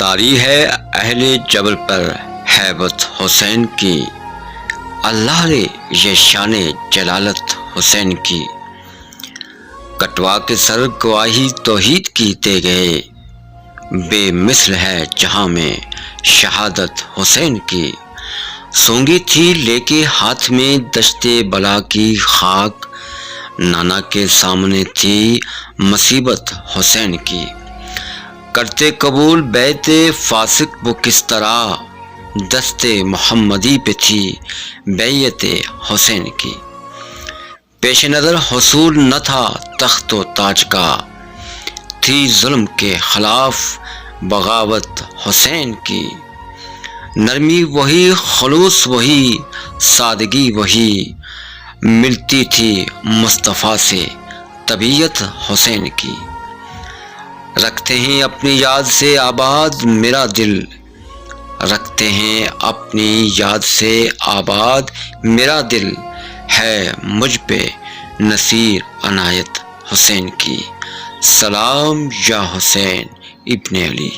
تاری ہے اہل جبل پر ہیبت حسین کی، اللہ نے یہ شان جلالت حسین کی، کٹوا کے سر گواہی توحید کی دے گئے، بے مثل ہے جہاں میں شہادت حسین کی، سونگی تھی لے کے ہاتھ میں دشت بلا کی خاک، نانا کے سامنے تھی مصیبت حسین کی، کرتے قبول بیت فاسق وہ کس طرح، دست محمدی پہ تھی بیعت حسین کی، پیش نظر حصول نہ تھا تخت و تاج کا، تھی ظلم کے خلاف بغاوت حسین کی، نرمی وہی خلوص وہی سادگی وہی، ملتی تھی مصطفیٰ سے طبیعت حسین کی، رکھتے ہیں اپنی یاد سے آباد میرا دل، رکھتے ہیں اپنی یاد سے آباد میرا دل، ہے مجھ پہ نصیر عنایت حسین کی، سلام یا حسین ابن علی۔